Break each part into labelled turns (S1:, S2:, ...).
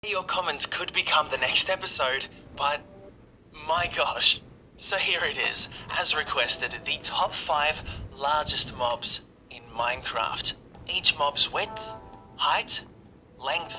S1: Your comments could become the next episode, but my gosh. So here it is, as requested, the top 5 largest mobs in Minecraft. Each mob's width, height, length,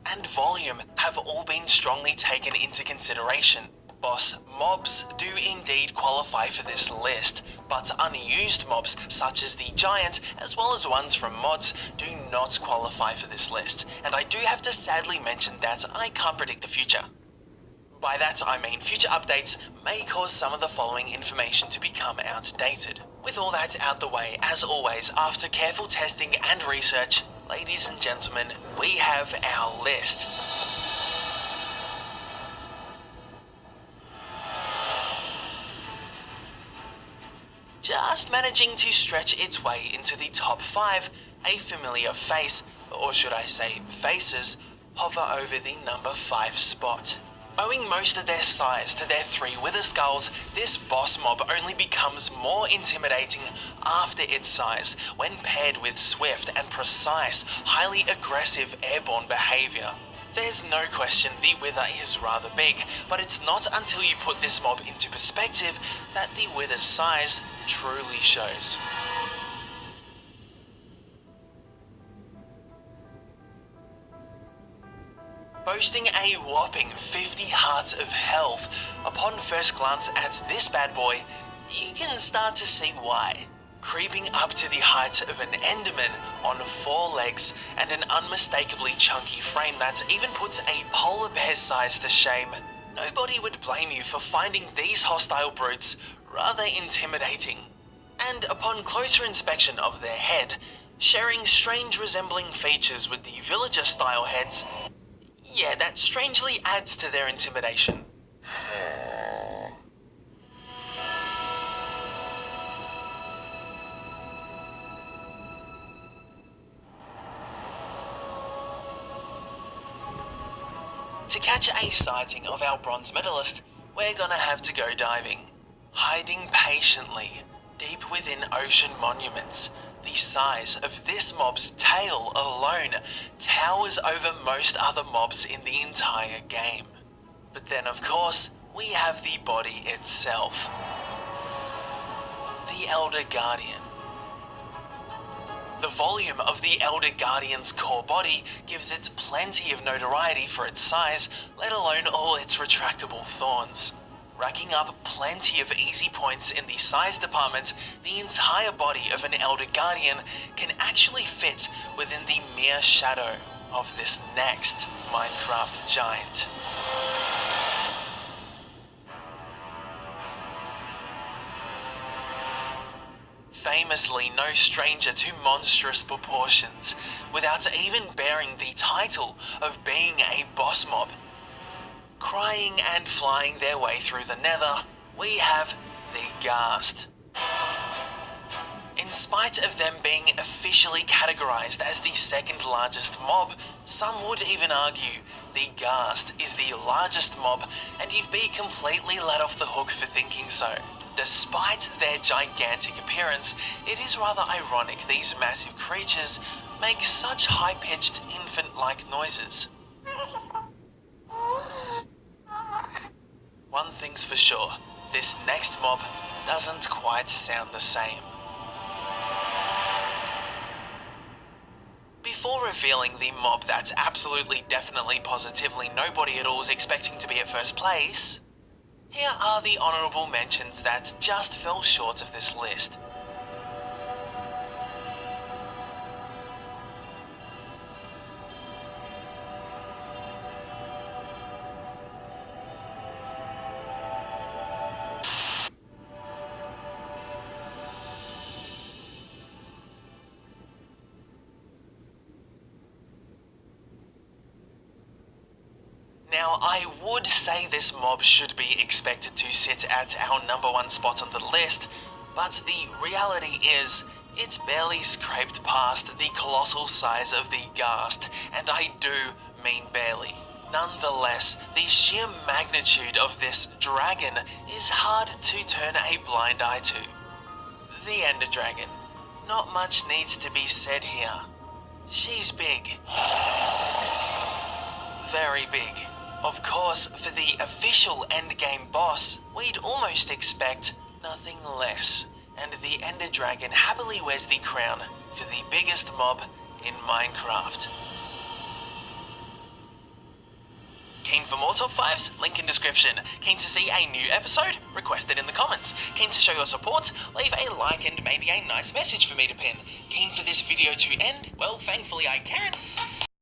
S1: and volume have all been strongly taken into consideration. Boss mobs do indeed qualify for this list, but unused mobs such as the giant, as well as ones from mods, do not qualify for this list, and I do have to sadly mention that I can't predict the future. By that I mean future updates may cause some of the following information to become outdated. With all that out the way, as always, after careful testing and research, ladies and gentlemen, we have our list. Just managing to stretch its way into the top 5, a familiar face, or should I say faces, hover over the number 5 spot. Owing most of their size to their 3 wither skulls, this boss mob only becomes more intimidating after its size when paired with swift and precise, highly aggressive airborne behaviour. There's no question the wither is rather big, but it's not until you put this mob into perspective that the wither's size truly shows. Boasting a whopping 50 hearts of health, upon first glance at this bad boy, you can start to see why. Creeping up to the height of an Enderman on 4 legs and an unmistakably chunky frame that even puts a polar bear's size to shame, nobody would blame you for finding these hostile brutes rather intimidating. And upon closer inspection of their head, sharing strange resembling features with the villager-style heads, yeah, that strangely adds to their intimidation. To catch a sighting of our bronze medalist, we're gonna have to go diving. Hiding patiently, deep within ocean monuments, the size of this mob's tail alone towers over most other mobs in the entire game. But then of course, we have the body itself. The Elder Guardian. The volume of the Elder Guardian's core body gives it plenty of notoriety for its size, let alone all its retractable thorns. Racking up plenty of easy points in the size department, the entire body of an Elder Guardian can actually fit within the mere shadow of this next Minecraft giant. Famously no stranger to monstrous proportions, without even bearing the title of being a boss mob. Crying and flying their way through the nether, we have the Ghast. In spite of them being officially categorized as the second largest mob, some would even argue the Ghast is the largest mob, and you'd be completely let off the hook for thinking so. Despite their gigantic appearance, it is rather ironic these massive creatures make such high-pitched infant-like noises. One thing's for sure, this next mob doesn't quite sound the same. Before revealing the mob that absolutely, definitely, positively nobody at all is expecting to be at first place, here are the honourable mentions that just fell short of this list. Now, I would say this mob should be expected to sit at our number 1 spot on the list, but the reality is, it's barely scraped past the colossal size of the Ghast, and I do mean barely. Nonetheless, the sheer magnitude of this dragon is hard to turn a blind eye to. The Ender Dragon. Not much needs to be said here. She's big. very big. Of course, for the official endgame boss, we'd almost expect nothing less. And the Ender Dragon happily wears the crown for the biggest mob in Minecraft. Keen for more top 5s? Link in description. Keen to see a new episode? Request it in the comments. Keen to show your support? Leave a like and maybe a nice message for me to pin. Keen for this video to end? Well, thankfully I can.